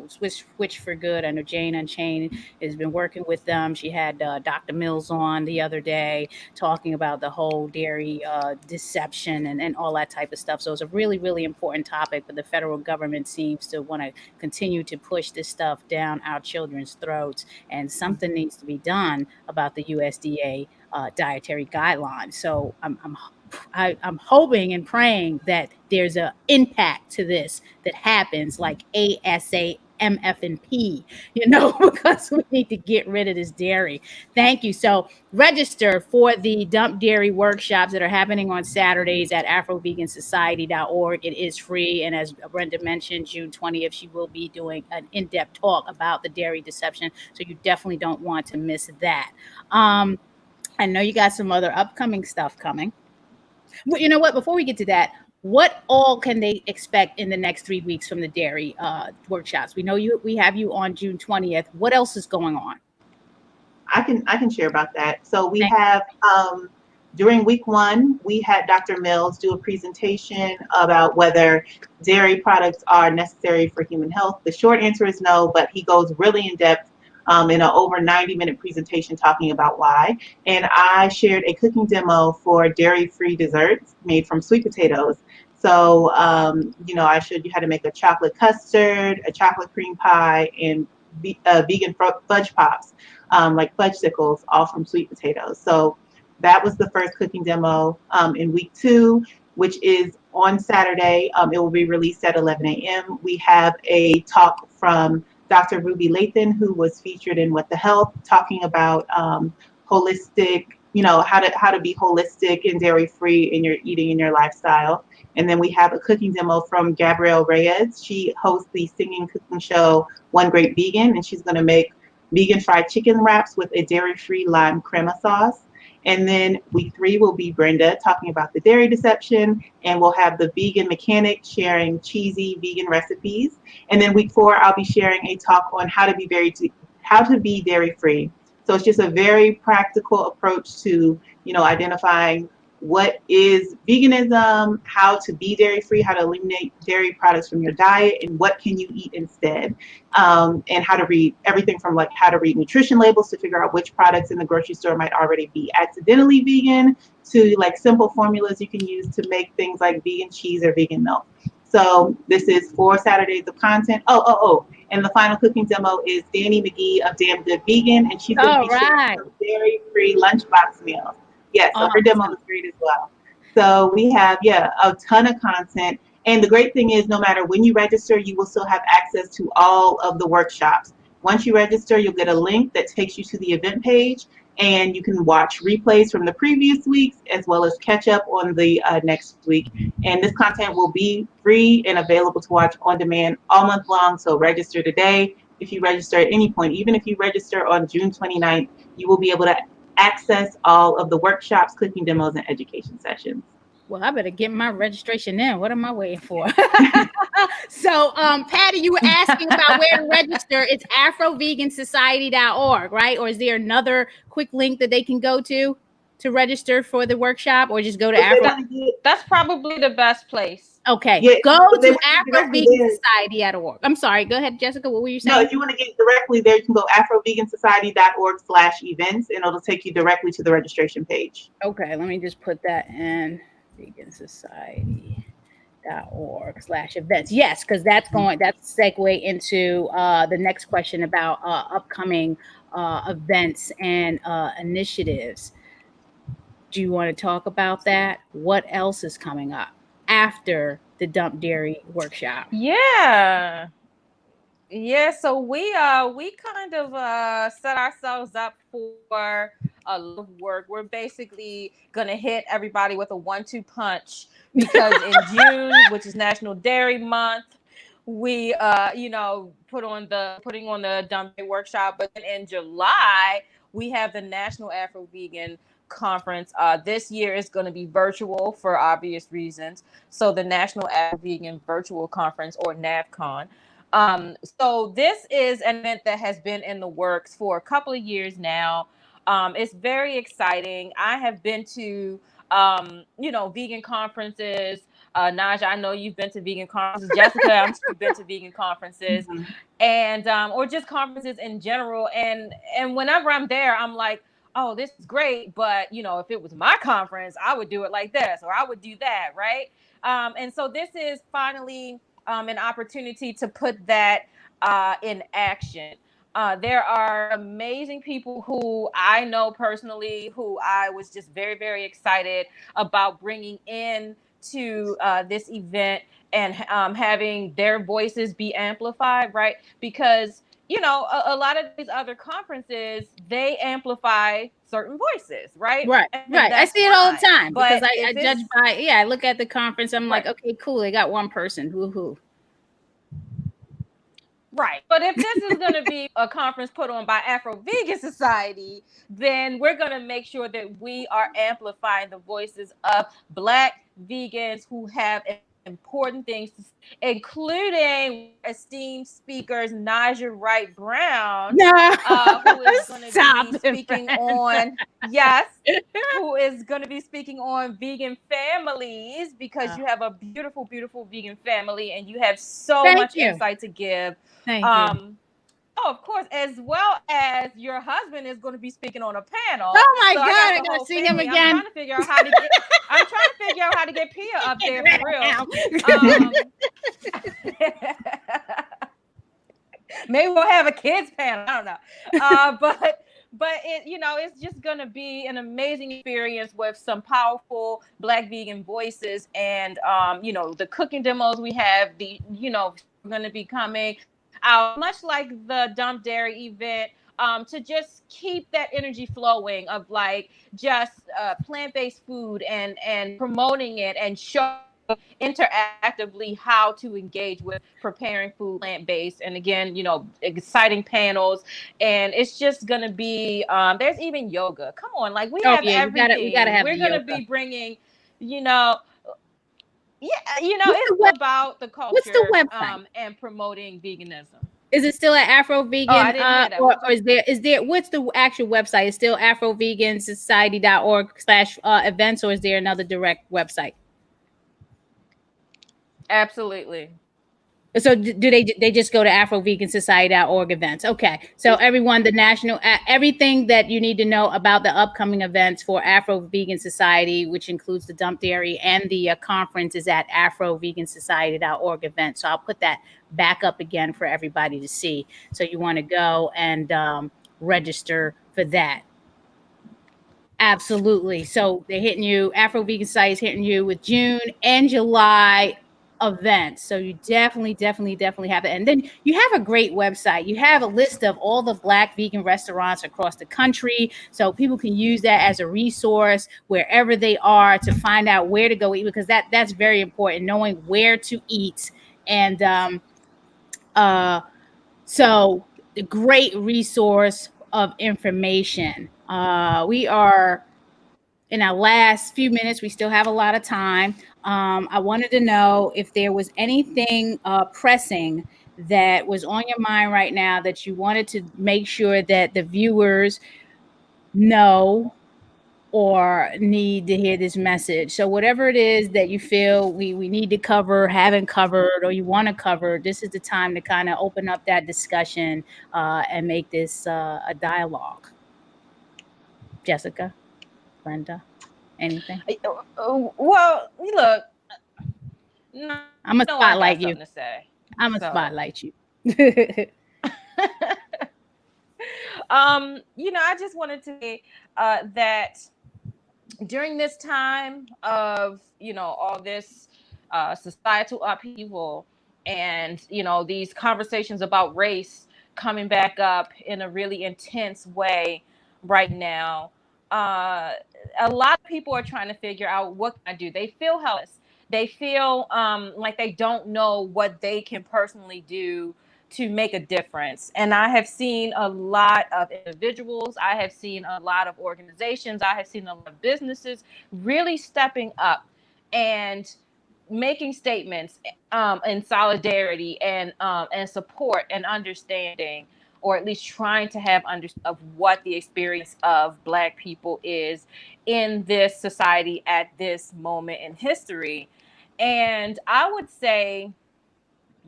Switch for Good. I know Jane Unchained has been working with them. She had Dr. Mills on the other day talking about the whole dairy deception and all that type of stuff. So it's a really, really important topic, but the federal government seems to want to continue to push this stuff down our children's throats, and something needs to be done about the USDA dietary guidelines. So I'm hoping and praying that there's an impact to this that happens like ASAMFNP, because we need to get rid of this dairy. Thank you. So register for the Dump Dairy workshops that are happening on Saturdays at Afro-Vegan-Society.org. It is free. And as Brenda mentioned, June 20th, she will be doing an in-depth talk about the dairy deception. So you definitely don't want to miss that. I know you got some other upcoming stuff coming. Well, you know what? Before we get to that, what all can they expect in the next 3 weeks from the dairy workshops? We know we have you on June 20th. What else is going on? I can share about that. So we have during week 1, we had Dr. Mills do a presentation about whether dairy products are necessary for human health. The short answer is no, but he goes really in depth in an over 90-minute presentation talking about why. And I shared a cooking demo for dairy-free desserts made from sweet potatoes. So, I showed you how to make a chocolate custard, a chocolate cream pie, and vegan fudge pops, like fudgesicles, all from sweet potatoes. So that was the first cooking demo in week 2, which is on Saturday. It will be released at 11 a.m. We have a talk from Dr. Ruby Lathan, who was featured in What the Health, talking about holistic, how to be holistic and dairy-free in your eating and your lifestyle. And then we have a cooking demo from Gabrielle Reyes. She hosts the singing cooking show One Great Vegan, and she's going to make vegan fried chicken wraps with a dairy-free lime crema sauce. And then week 3 will be Brenda talking about the dairy deception, and we'll have the vegan mechanic sharing cheesy vegan recipes. And then week 4, I'll be sharing a talk on how to be dairy-free. So it's just a very practical approach to, identifying what is veganism, how to be dairy-free, how to eliminate dairy products from your diet, and what can you eat instead, and how to read everything from like how to read nutrition labels to figure out which products in the grocery store might already be accidentally vegan, to like simple formulas you can use to make things like vegan cheese or vegan milk. So this is 4 Saturdays of content. And the final cooking demo is Danny McGee of Damn Good Vegan, and she's going to be sharing some dairy-free lunchbox meals. Yes, so her demo is great as well. So we have, a ton of content. And the great thing is, no matter when you register, you will still have access to all of the workshops. Once you register, you'll get a link that takes you to the event page, and you can watch replays from the previous weeks as well as catch up on the next week. And this content will be free and available to watch on demand all month long. So register today. If you register at any point, even if you register on June 29th, you will be able to access all of the workshops, cooking demos, and education sessions. Well, I better get my registration in. What am I waiting for? So, Patty, you were asking about where to register. It's Afro-Vegan-Society.org, right? Or is there another quick link that they can go to register for the workshop, or just go to Afro? That's probably the best place. Okay, go to Afro-Vegan-Society.org. I'm sorry. Go ahead, Jessica. What were you saying? No, if you want to get directly there, you can go Afro-Vegan-Society.org/events, and it'll take you directly to the registration page. Okay, let me just put that in vegansociety.org/events. Yes, because that's segue into the next question about upcoming events and initiatives. Do you want to talk about that? What else is coming up after the Dump Dairy workshop? Yeah, so we kind of set ourselves up for a lot of work. We're basically gonna hit everybody with a 1-2 punch, because in June, which is National Dairy Month, we putting on the Dump Dairy workshop. But then in July, we have the National Afro-Vegan Conference. This year is going to be virtual for obvious reasons. So the National Afro-Vegan Virtual Conference, or NAVCon. So this is an event that has been in the works for a couple of years now. It's very exciting. I have been to, vegan conferences. Naijha, I know you've been to vegan conferences. Jessica, I'm sure you've been to vegan conferences, and or just conferences in general. And whenever I'm there, I'm like, oh, this is great, but if it was my conference, I would do it like this, or I would do that, right? And so this is finally an opportunity to put that in action. There are amazing people who I know personally, who I was just very, very excited about bringing in to this event and having their voices be amplified, right? Because, you know, a lot of these other conferences, they amplify certain voices, right? Right. And I that's see it all the fine. time because But I if judge it's by, I look at the conference. I'm like, right, okay, cool. They got one person. Woohoo. right. But if this is going to be a conference put on by Afro-Vegan Society, then we're going to make sure that we are amplifying the voices of Black vegans who have important things to say, including esteemed speakers Naijha Wright-Brown, No, who is going to stop be it, speaking Brenda. on, yes, who is going to be speaking on vegan families, because you have a beautiful, beautiful vegan family and you have so Thank much you. insight to give. Thank you. Oh, of course, as well as your husband is going to be speaking on a panel. Oh my So God, I got I the gotta whole see him family. I'm again. trying to figure out how to get. I'm trying to figure out how to get Pia up there for real. Maybe we'll have a kids panel. I don't know. But it, you know, it's just going to be an amazing experience with some powerful Black vegan voices, and you know, the cooking demos we have, the, you know, going to be coming out, much like the Dump Dairy event, to just keep that energy flowing of like just plant-based food and promoting it and showing interactively how to engage with preparing food plant-based. And again, you know, exciting panels, and it's just gonna be there's even yoga. Come on, like we Oh have yeah, we gotta everything. have the We're gonna yoga. be bringing, you know, you know, What's it's the web? about the What's the culture website? and promoting veganism. Is it still at Afro Oh, Vegan? I didn't hear that. What was Or is there what's the actual website? It's still afrovegansociety.org/events, or is there another direct website? Absolutely. So do they just go to afrovegansociety.org events? Okay. So everyone, the national, everything that you need to know about the upcoming events for Afro Vegan Society, which includes the Dump Dairy and the conference, is at afrovegansociety.org events. So I'll put that back up again for everybody to see. So you want to go and register for that. Absolutely. So they're hitting you, Afro Vegan Society is hitting you with June and July events. So you definitely have it. And then you have a great website. You have a list of all the Black vegan restaurants across the country. So people can use that as a resource wherever they are to find out where to go eat, because that's very important, knowing where to eat. And so the great resource of information. We are in our last few minutes. We still have a lot of time. I wanted to know if there was anything pressing that was on your mind right now that you wanted to make sure that the viewers know or need to hear this message. So whatever it is that you feel we need to cover, haven't covered, or you want to cover, this is the time to kind of open up that discussion and make this a dialogue. Jessica, Brenda, anything? Well, look, no, I'm gonna I got spotlight you. something to say. I'm gonna So, spotlight you. you know, I just wanted to say that during this time of, you know, all this societal upheaval, and, you know, these conversations about race coming back up in a really intense way right now, a lot of people are trying to figure out, what can I do? They feel helpless. They feel like they don't know what they can personally do to make a difference. And I have seen a lot of individuals, I have seen a lot of organizations, I have seen a lot of businesses really stepping up and making statements in solidarity and support and understanding, or at least trying to have of what the experience of Black people is in this society at this moment in history. And I would say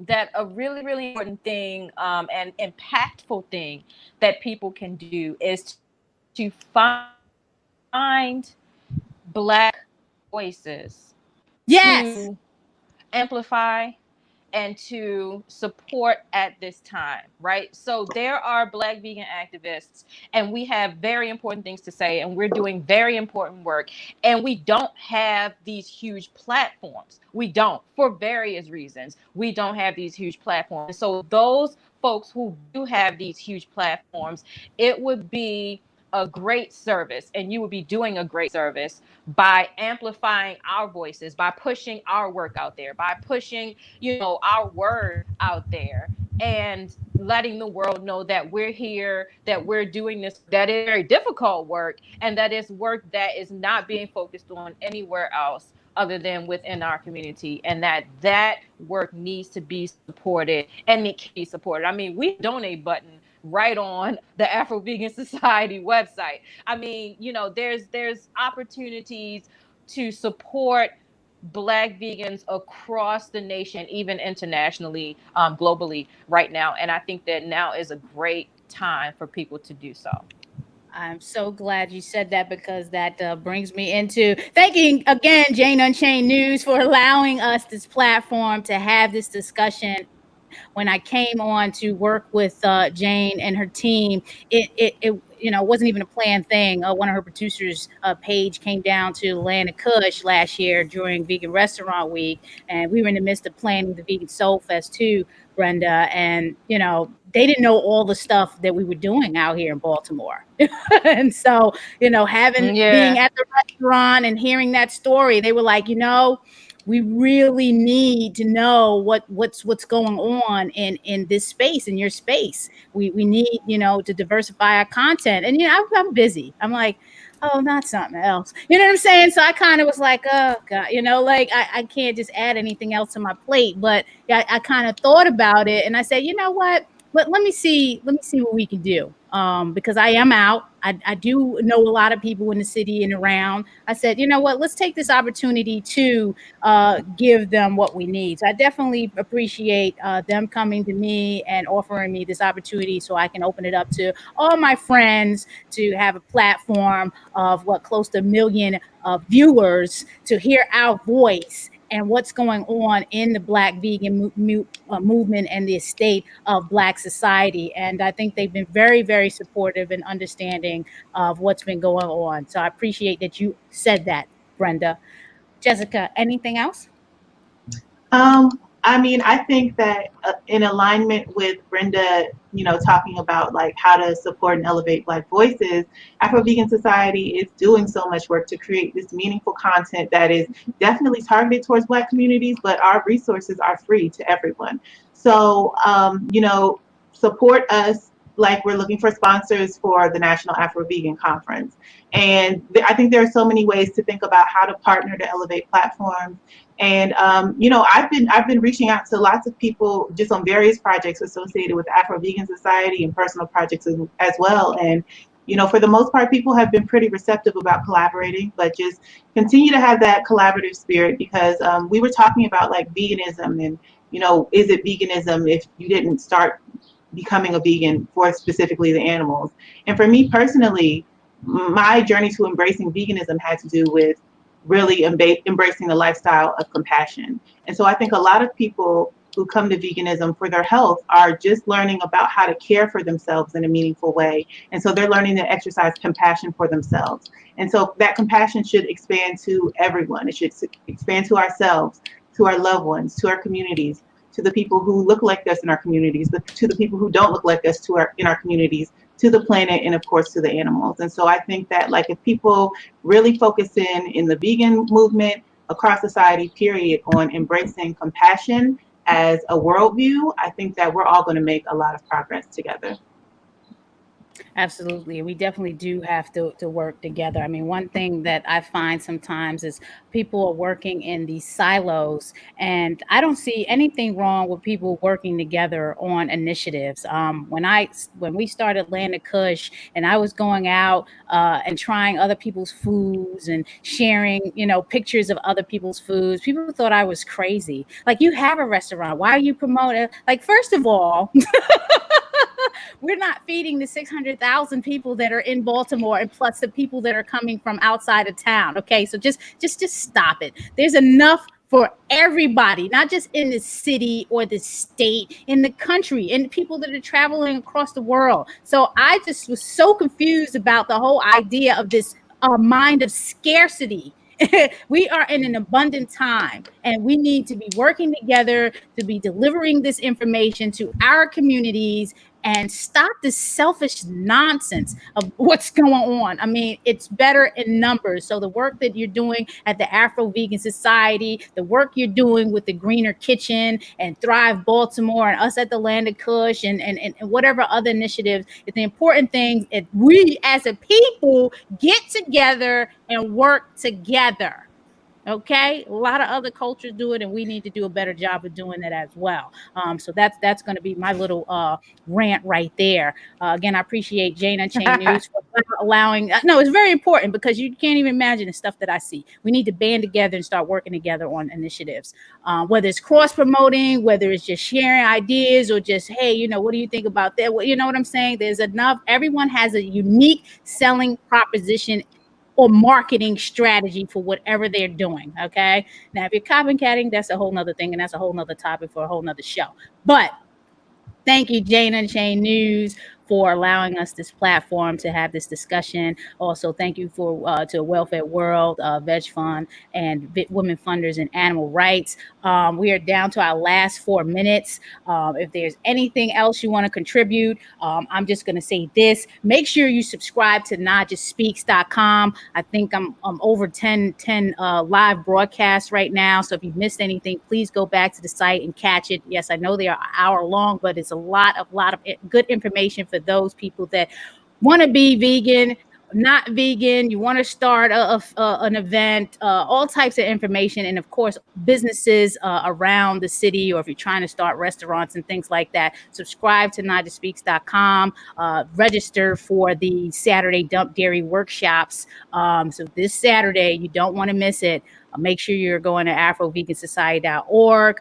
that a really, really important thing and impactful thing that people can do is to find Black voices Yes. to amplify and to support at this time, right? So there are Black vegan activists, and we have very important things to say, and we're doing very important work, and we don't have these huge platforms. We don't, for various reasons. We don't have these huge platforms. So those folks who do have these huge platforms, it would be a great service, and you would be doing a great service by amplifying our voices, by pushing our work out there, by pushing, our word out there, and letting the world know that we're here, that we're doing this, that is very difficult work, and that is work that is not being focused on anywhere else other than within our community, and that work needs to be supported, and it can be supported. I mean, we donate button right on the Afro-Vegan Society website. I mean, there's opportunities to support Black vegans across the nation, even internationally, globally right now. And I think that now is a great time for people to do so. I'm so glad you said that, because that brings me into thanking again Jane Unchained News for allowing us this platform to have this discussion. When I came on to work with Jane and her team, it wasn't even a planned thing. One of her producers, Paige, came down to Atlanta Kush last year during Vegan Restaurant Week, and we were in the midst of planning the Vegan Soul Fest too, Brenda, and they didn't know all the stuff that we were doing out here in Baltimore. And so, being at the restaurant and hearing that story, they were like, we really need to know what's going on in this space, in your space. We need, to diversify our content. And, I'm busy. I'm like, oh, not something else. You know what I'm saying? So I kind of was like, oh God, I can't just add anything else to my plate. But I kind of thought about it, and I said, you know what? Let me see what we can do. Because I am out. I do know a lot of people in the city and around. I said, you know what? Let's take this opportunity to give them what we need. So I definitely appreciate them coming to me and offering me this opportunity so I can open it up to all my friends to have a platform of close to 1 million viewers to hear our voice and what's going on in the Black vegan movement and the state of Black society. And I think they've been very, very supportive and understanding of what's been going on. So I appreciate that you said that, Brenda. Jessica, anything else? I think that in alignment with Brenda, talking about like how to support and elevate Black voices, Afro-Vegan Society is doing so much work to create this meaningful content that is definitely targeted towards Black communities, but our resources are free to everyone. So, support us. Like, we're looking for sponsors for the National Afro-Vegan Conference. And I think there are so many ways to think about how to partner to elevate platforms. And, I've been reaching out to lots of people just on various projects associated with Afro-Vegan Society and personal projects as well. And, for the most part, people have been pretty receptive about collaborating, but just continue to have that collaborative spirit, because we were talking about like veganism and, is it veganism if you didn't start becoming a vegan for specifically the animals? And for me personally, my journey to embracing veganism had to do with really embracing the lifestyle of compassion. And so I think a lot of people who come to veganism for their health are just learning about how to care for themselves in a meaningful way. And so they're learning to exercise compassion for themselves. And so that compassion should expand to everyone. It should expand to ourselves, to our loved ones, to our communities, to the people who look like us in our communities, but to the people who don't look like us in our communities, to the planet, and of course to the animals. And so I think that like if people really focus in the vegan movement across society, period, on embracing compassion as a worldview, I think that we're all going to make a lot of progress together. Absolutely. We definitely do have to work together. I mean, one thing that I find sometimes is people are working in these silos, and I don't see anything wrong with people working together on initiatives. When we started Land of Kush, and I was going out and trying other people's foods and sharing, pictures of other people's foods, people thought I was crazy. Like, you have a restaurant, why are you promoting? Like, first of all, we're not feeding the 600,000 people that are in Baltimore, and plus the people that are coming from outside of town. Okay, so just stop it. There's enough for everybody, not just in the city or the state, in the country, and people that are traveling across the world. So I just was so confused about the whole idea of this mind of scarcity. We are in an abundant time, and we need to be working together to be delivering this information to our communities and stop this selfish nonsense of what's going on. I mean, it's better in numbers. So the work that you're doing at the Afro-Vegan Society, the work you're doing with the Greener Kitchen and Thrive Baltimore and us at the Land of Kush and whatever other initiatives, it's the important thing is we as a people get together and work together. Okay, a lot of other cultures do it, and we need to do a better job of doing that as well. So that's going to be my little rant right there. Again, I appreciate Jane Unchained News for allowing. No, it's very important because you can't even imagine the stuff that I see. We need to band together and start working together on initiatives, whether it's cross promoting, whether it's just sharing ideas, or just hey, what do you think about that? Well, you know what I'm saying? There's enough. Everyone has a unique selling proposition or marketing strategy for whatever they're doing. Okay. Now, if you're copycatting, that's a whole nother thing. And that's a whole nother topic for a whole nother show. But thank you, Jane Unchained News, for allowing us this platform to have this discussion. Also, thank you for to Welfare World, Veg Fund, and Women Funders and Animal Rights. We are down to our last 4 minutes. If there's anything else you want to contribute, I'm just going to say this. Make sure you subscribe to NaijhaSpeaks.com. I think I'm over 10 live broadcasts right now. So if you've missed anything, please go back to the site and catch it. Yes, I know they are an hour long, but it's a lot of good information for those people that want to be vegan, not vegan, you want to start an event, all types of information. And of course, businesses around the city, or if you're trying to start restaurants and things like that, subscribe to NaijhaSpeaks.com, register for the Saturday Dump Dairy workshops. So this Saturday, you don't want to miss it. Make sure you're going to Afro-Vegan-Society.org.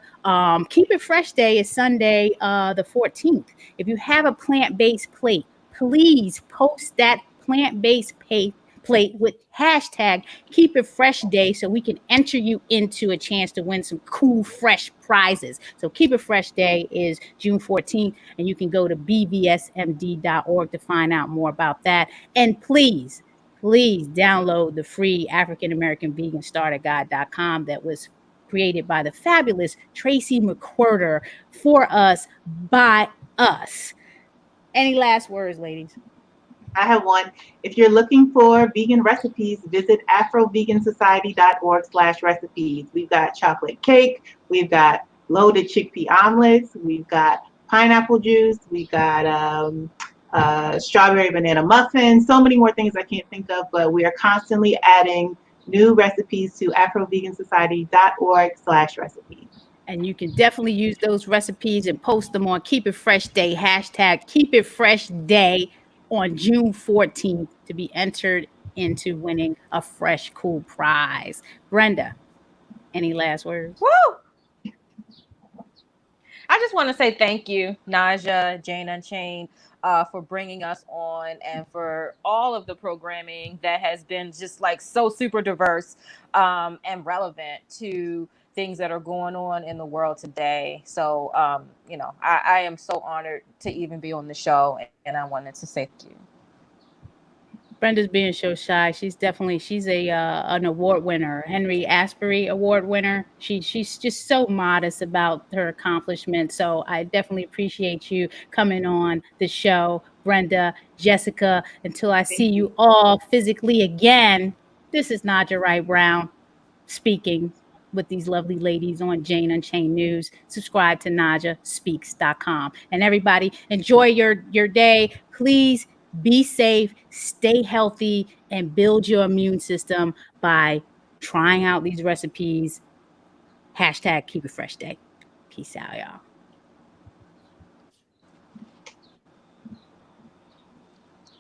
Keep It Fresh Day is Sunday, the 14th. If you have a plant-based plate, please post that plant-based plate with hashtag Keep It Fresh Day so we can enter you into a chance to win some cool, fresh prizes. So Keep It Fresh Day is June 14th, and you can go to bvsmd.org to find out more about that. And please download the free African American Vegan Starter Guide.com that was created by the fabulous Tracy McQuirter for us, by us. Any last words, ladies? I have one. If you're looking for vegan recipes, visit Afrovegansociety.org/recipes. We've got chocolate cake. We've got loaded chickpea omelets. We've got pineapple juice. We've got strawberry banana muffins, so many more things I can't think of, but we are constantly adding new recipes to Afrovegansociety.org/recipes. And you can definitely use those recipes and post them on Keep It Fresh Day, hashtag Keep It Fresh Day on June 14th to be entered into winning a fresh, cool prize. Brenda, any last words? Woo! I just want to say thank you, Naijha, Jane Unchained, for bringing us on, and for all of the programming that has been just like so super diverse and relevant to things that are going on in the world today. So, I am so honored to even be on the show, and I wanted to say thank you. Brenda's being so shy. She's an award winner, Henry Asbury Award winner. She's just so modest about her accomplishments. So I definitely appreciate you coming on the show, Brenda, Jessica. Until I see you all physically again, this is Naijha Wright-Brown speaking with these lovely ladies on Jane Unchained News. Subscribe to NaijhaSpeaks.com. And everybody, enjoy your day. Please be safe, stay healthy, and build your immune system by trying out these recipes. Hashtag Keep It Fresh Day. Peace out, y'all.